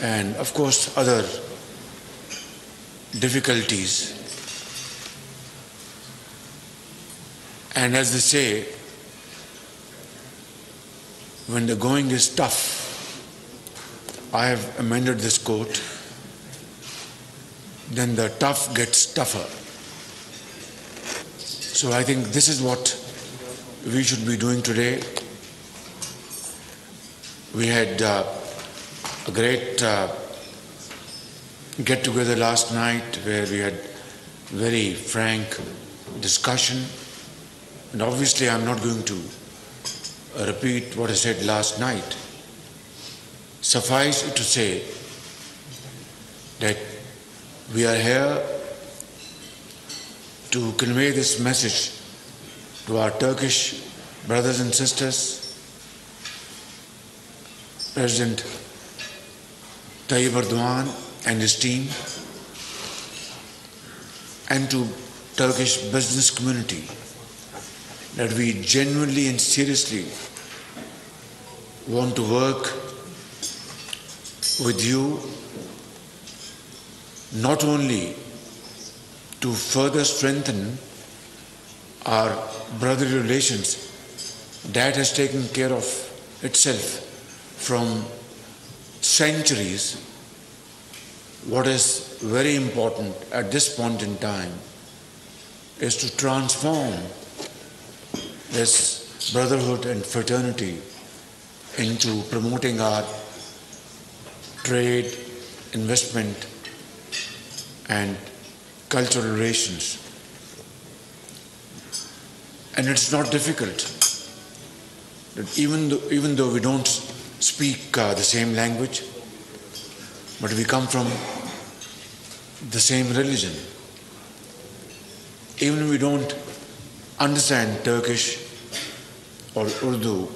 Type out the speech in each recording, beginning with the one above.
and of course other difficulties. And as they say, when the going is tough, I have amended this quote, then the tough gets tougher. So I think this is what we should be doing today. We had a great get-together last night where we had very frank discussion. And obviously I'm not going to repeat what I said last night. Suffice it to say that we are here to convey this message to our Turkish brothers and sisters. President Tayyip Erdogan and his team, and to Turkish business community, that we genuinely and seriously want to work with you, not only to further strengthen our brotherly relations that has taken care of itself from centuries. What is very important at this point in time is to transform this brotherhood and fraternity into promoting our trade, investment, and cultural relations. And it's not difficult. That even though we don't speak the same language, but we come from the same religion. Even if we don't understand Turkish or Urdu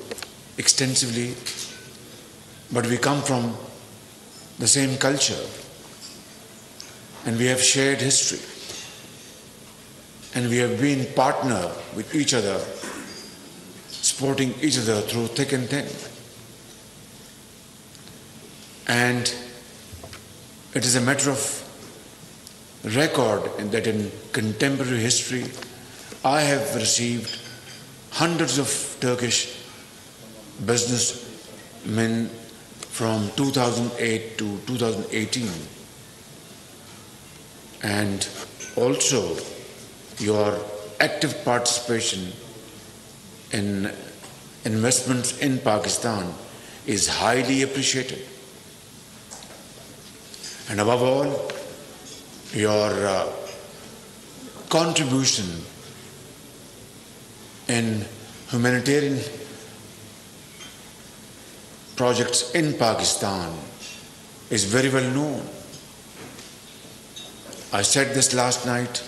extensively, but we come from the same culture, and we have shared history, and we have been partner with each other, supporting each other through thick and thin. And it is a matter of record that in contemporary history, I have received hundreds of Turkish businessmen from 2008 to 2018. And also your active participation in investments in Pakistan is highly appreciated. And above all, your contribution in humanitarian projects in Pakistan is very well known. I said this last night,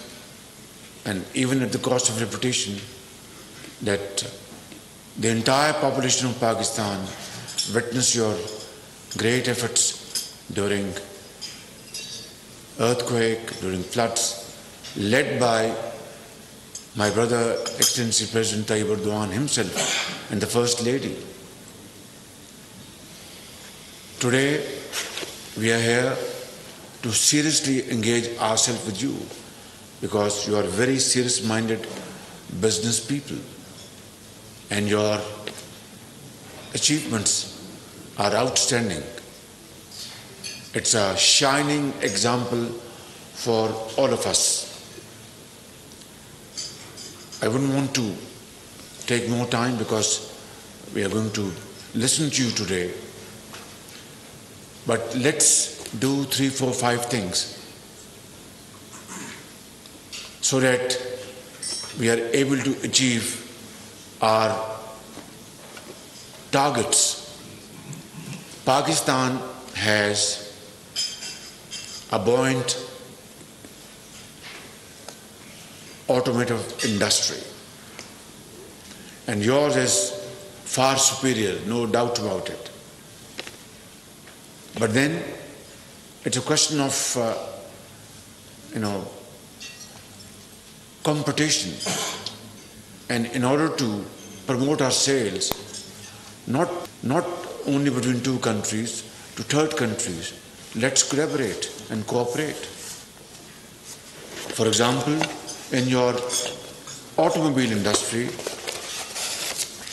and even at the cost of repetition, that the entire population of Pakistan witnessed your great efforts during earthquake, during floods, led by my brother, Excellency President Tayyip Erdogan himself and the First Lady. Today, we are here to seriously engage ourselves with you because you are very serious-minded business people and your achievements are outstanding. It's a shining example for all of us. I wouldn't want to take more time because we are going to listen to you today. But let's do 3, 4, 5 things so that we are able to achieve our targets. Pakistan has a buoyant automotive industry, and yours is far superior, no doubt about it. But then it's a question of competition, and in order to promote our sales, not only between two countries to third countries, let's collaborate and cooperate. For example, in your automobile industry,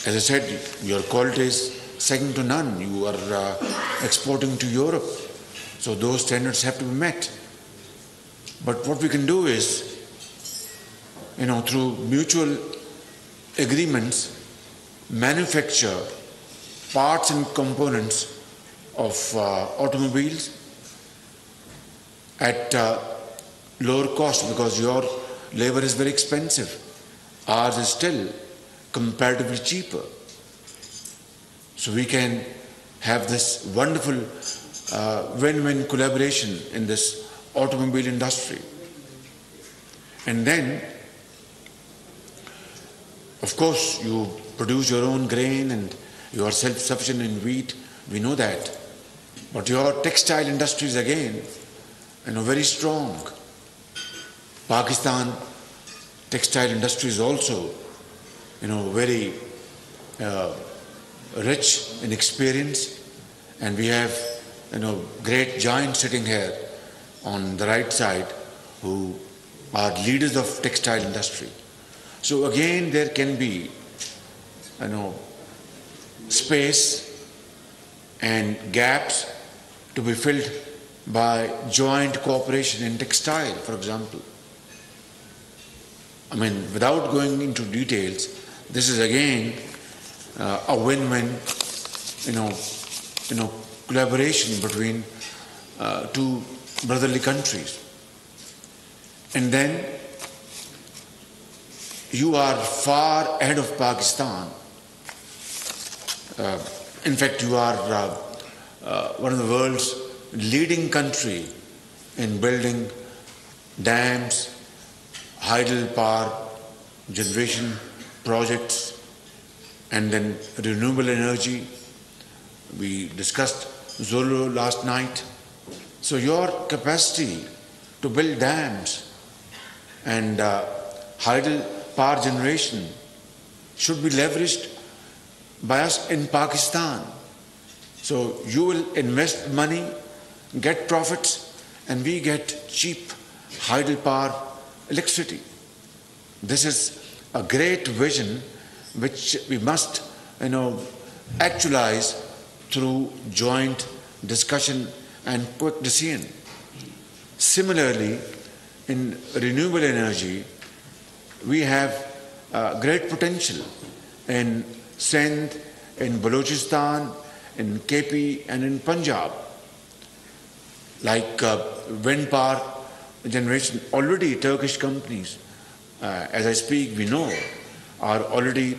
as I said, your quality is second to none. You are exporting to Europe, so those standards have to be met. But what we can do is, through mutual agreements, manufacture parts and components of automobiles at lower cost, because your labor is very expensive. Ours is still comparatively cheaper. So we can have this wonderful win-win collaboration in this automobile industry. And then, of course, you produce your own grain and you are self-sufficient in wheat. We know that. But your textile industry is again, very strong. Pakistan textile industry is also, very rich in experience, and we have, great giants sitting here on the right side who are leaders of textile industry. So again, there can be, space and gaps to be filled by joint cooperation in textile, for example. Without going into details, this is again a win-win, collaboration between two brotherly countries. And then you are far ahead of Pakistan. In fact, you are one of the world's leading country in building dams, hydel power generation projects, and then renewable energy. We discussed Zolo last night. So your capacity to build dams and hydel power generation should be leveraged by us in Pakistan. So you will invest money, get profits, and we get cheap hydel power electricity. This is a great vision which we must, actualize through joint discussion and quick decision. Similarly, in renewable energy, we have great potential in Sindh, in Balochistan, in KP, and in Punjab. Like wind power generation, already Turkish companies, as I speak, we know, are already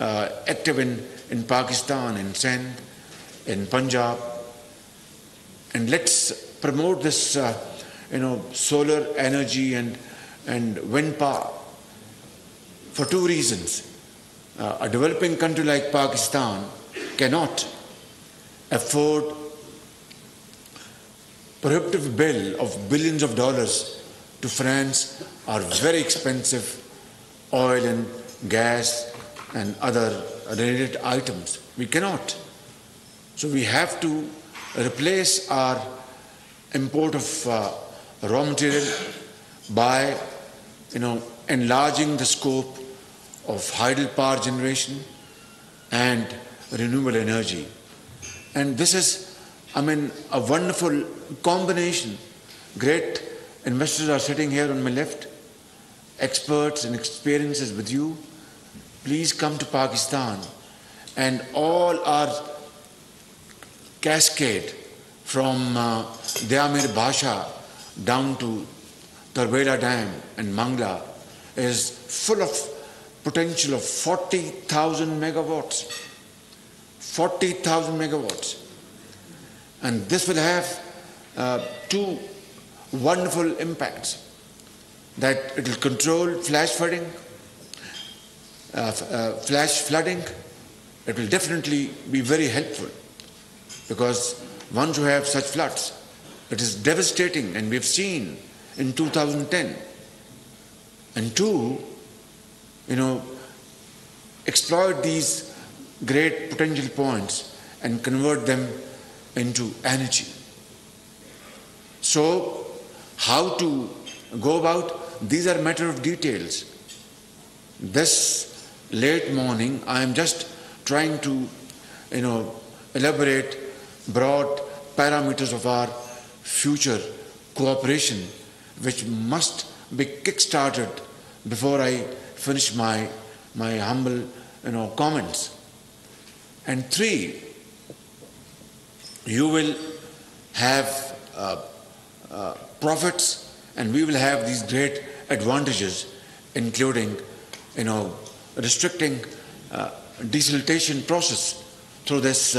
active in Pakistan, in Sindh, in Punjab. And let's promote this, solar energy and wind power for two reasons. A developing country like Pakistan cannot afford prohibitive bill of billions of dollars to finance our very expensive oil and gas and other related items. We cannot. So we have to replace our import of raw material by, enlarging the scope of hydel power generation and renewable energy. And this is, a wonderful combination. Great investors are sitting here on my left, experts and experiences with you. Please come to Pakistan, and all our cascade from Dayamir Bhasha down to Tarbela Dam and Mangla is full of potential of 40,000 megawatts. 40,000 megawatts. And this will have two wonderful impacts. That it will control flash flooding. It will definitely be very helpful, because once you have such floods, it is devastating, and we've seen in 2010. And two, exploit these great potential points and convert them into energy. So how to go about? These are matter of details. This late morning, I am just trying to, elaborate broad parameters of our future cooperation, which must be kick-started before I finish my humble, comments. And three, you will have profits, and we will have these great advantages, including, restricting desiltation process through this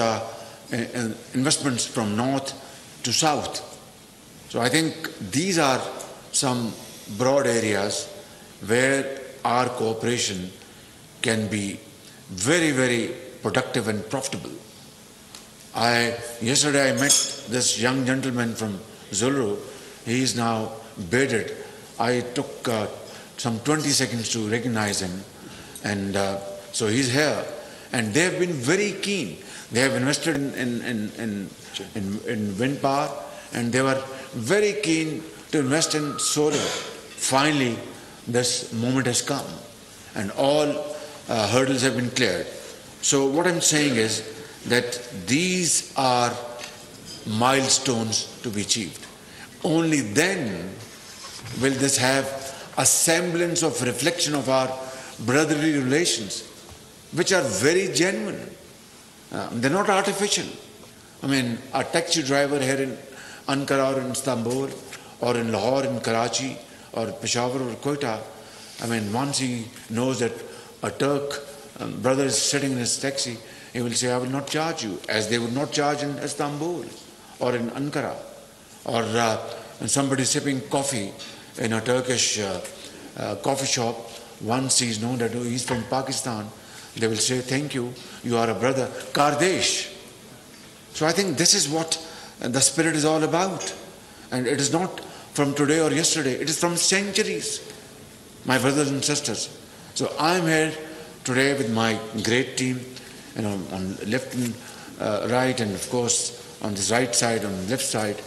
investments from north to south. So I think these are some broad areas where our cooperation can be very, very productive and profitable. Yesterday I met this young gentleman from Zulu. He is now bearded. I took some 20 seconds to recognize him, and so he's here. And they have been very keen. They have invested in wind power, and they were very keen to invest in solar. Finally, this moment has come, and all hurdles have been cleared. So what I'm saying is that these are milestones to be achieved. Only then will this have a semblance of reflection of our brotherly relations, which are very genuine. They're not artificial. I mean, a taxi driver here in Ankara or in Istanbul or in Lahore, in Karachi or Peshawar or Quetta, I mean, once he knows that a Turk brother is sitting in his taxi, he will say, I will not charge you, as they would not charge in Istanbul or in Ankara. Or somebody sipping coffee in a Turkish coffee shop, once he is known that he's from Pakistan, they will say, thank you, you are a brother, Kardesh. So I think this is what the spirit is all about. And it is not from today or yesterday, it is from centuries, my brothers and sisters. So I am here today with my great team, on left and right, and of course on this right side, on the left side,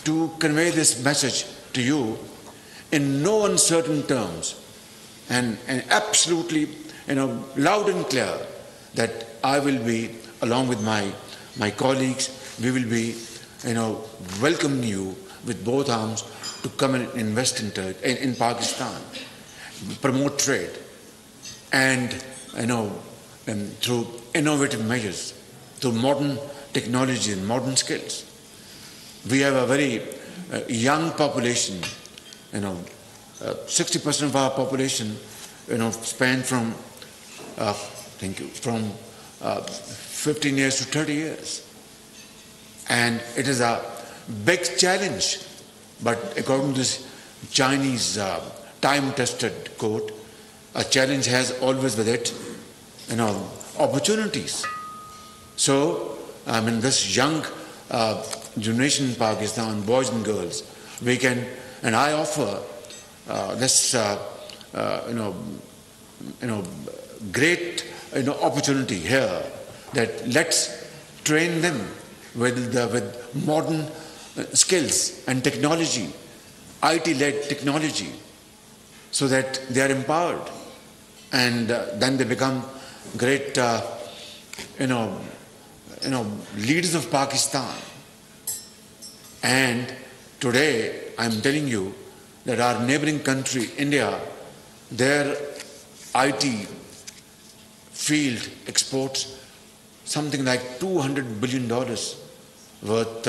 to convey this message to you in no uncertain terms, and absolutely, loud and clear, that I will be, along with my colleagues, we will be, welcoming you with both arms to come and invest in Pakistan, promote trade, and through innovative measures, through modern technology and modern skills. We have a very young population. 60% of our population, span from 15 years to 30 years, and it is a big challenge. But according to this Chinese time-tested quote, a challenge has always with it, opportunities. So, this young generation in Pakistan, boys and girls, we can, and I offer this, great, opportunity here, that let's train them with modern skills and technology, IT-led technology, so that they are empowered, and then they become great, leaders of Pakistan. And today, I'm telling you that our neighboring country, India, their IT field exports something like $200 billion worth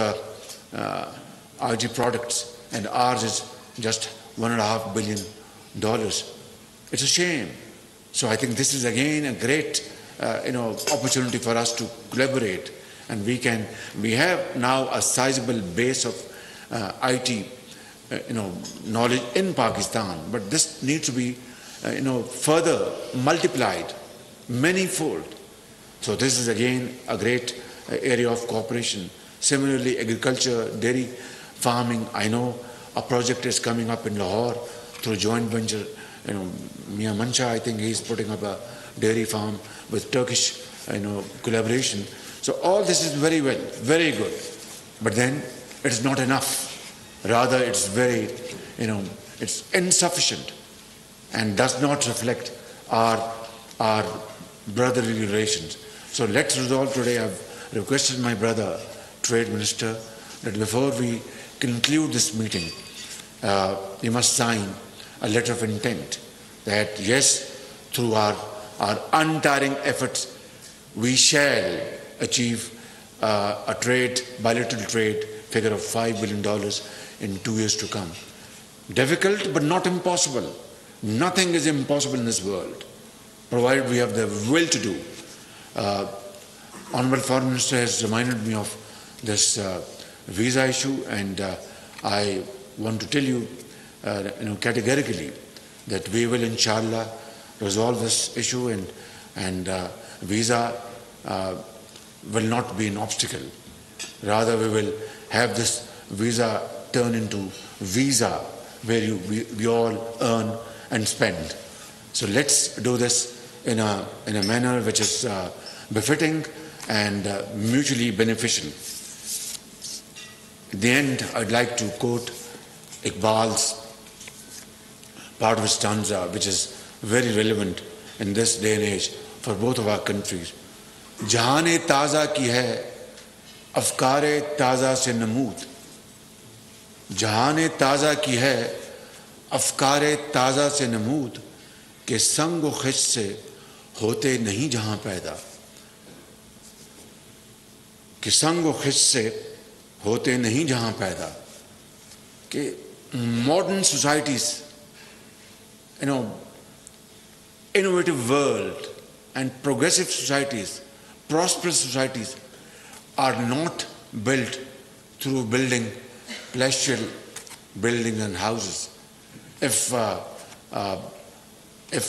IT products, and ours is just $1.5 billion. It's a shame. So I think this is again a great opportunity for us to collaborate, and we have now a sizable base of IT knowledge in Pakistan, but this needs to be further multiplied manyfold. So this is again a great area of cooperation. Similarly, agriculture, dairy farming, I know a project is coming up in Lahore through joint venture. Mia Mancha, I think he's putting up a dairy farm with Turkish collaboration. So all this is very well, very good. But then it is not enough. Rather, it's very, it's insufficient and does not reflect our brotherly relations. So let's resolve today. I've requested my brother, Trade Minister, that before we conclude this meeting, we must sign a letter of intent that yes, through our untiring efforts, we shall achieve a bilateral trade figure of $5 billion in 2 years to come. Difficult, but not impossible. Nothing is impossible in this world, provided we have the will to do. Honorable Foreign Minister has reminded me of this visa issue, and I want to tell you, categorically that we will, inshallah, resolve this issue, and visa will not be an obstacle. Rather, we will have this visa turn into visa where we all earn and spend. So let's do this in a manner which is befitting and mutually beneficial. At the end, I'd like to quote Iqbal's part of his stanza, which is very relevant in this day and age for both of our countries. Jahane taza ki hai, afkare taza se namood. Jahane taza ki hai, afkare taza se namood. Ke sang o khish se hote nahi jahan paida. Ke sang o khish se hote nahi jahan paida. Ke modern societies, innovative world and progressive societies, prosperous societies are not built through building palatial buildings and houses. If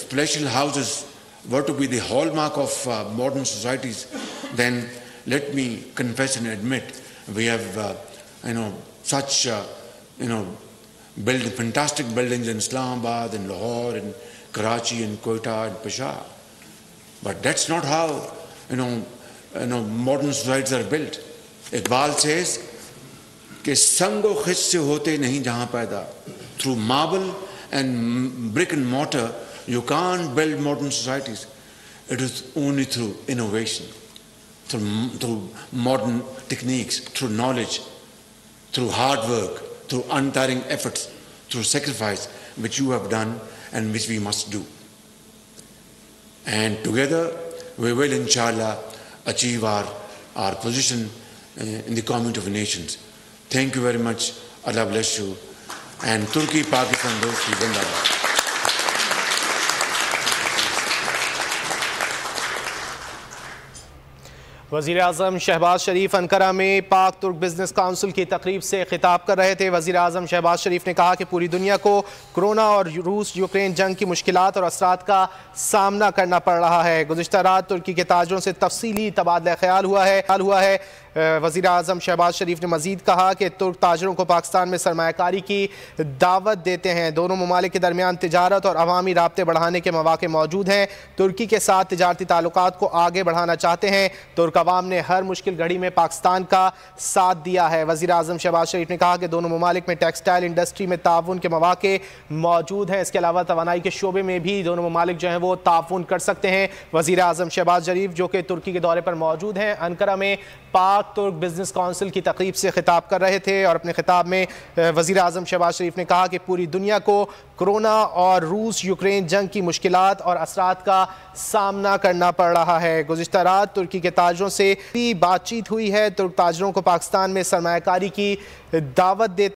palatial houses were to be the hallmark of modern societies, then let me confess and admit we have such build fantastic buildings in Islamabad, in Lahore, in Karachi, in Quetta, and Peshawar. But that's not how modern societies are built. Iqbal says कि संगो खिच से होते नहीं जहाँ पैदा. Through marble and brick and mortar, you can't build modern societies. It is only through innovation, through modern techniques, through knowledge, through hard work, through untiring efforts, through sacrifice, which you have done and which we must do. And together we will, inshallah, achieve our position in the community of nations. Thank you very much. Allah bless you. And Turkey, Pakistan, Dosti, Zindabad. वज़ीर-ए-आज़म शहबाज शरीफ Ankara में पाक तुर्क business council की तकरीब से खिताब कर रहे थे। वज़ीर-ए-आज़म शहबाज शरीफ ने कहा कि पूरी दुनिया को कोरोना और रूस यूक्रेन जंग की मुश्किलात और असरात का सामना करना पड़ रहा है। गुज़िश्ता रात तुर्की के ताजरों से तफसीली तबादला ख्याल हुआ है। वज़ीर-ए-आज़म शहबाज शरीफ ने मज़ीद कहा कि तुर्क ताजरों को पाकिस्तान में सरमायाकारी की दावत देते हैं। दोनों ममालिक के दरमियान तिजारत और अवामी राब्ते बढ़ाने के मौके मौजूद हैं। तुर्की के साथ तिजारती ताल्लुकात को आगे बढ़ाना चाहते हैं। तुर्क अवाम ने हर मुश्किल घड़ी में पाकिस्तान का साथ दिया है। वज़ीर-ए-आज़म शहबाज शरीफ ने कहा कि दोनों ममालिक में टेक्सटाइल इंडस्ट्री में ताउन के मौके मौजूद हैं। इसके अलावा तवानाई के शोबे में भी दोनों ममालिक जो हैं वो ताउन कर सकते हैं। वज़ीर-ए-आज़म शहबाज शरीफ जो कि तुर्की के दौरे पर मौजूद हैं, अंकारा में पाक तुर्क बिजनेस काउंसिल की तकरीब से खिताब कर रहे थे और अपने खिताब में वज़ीर-ए-आज़म शहबाज शरीफ ने कहा कि पूरी दुनिया को कोरोना और रूस यूक्रेन जंग की मुश्किलात और असरात का सामना करना पड़ रहा है। गुज़िश्ता रात तुर्की के ताजरों से भी बातचीत हुई है। तुर्क ताजरों को पाकिस्तान में सरमायाकारी की दावत देते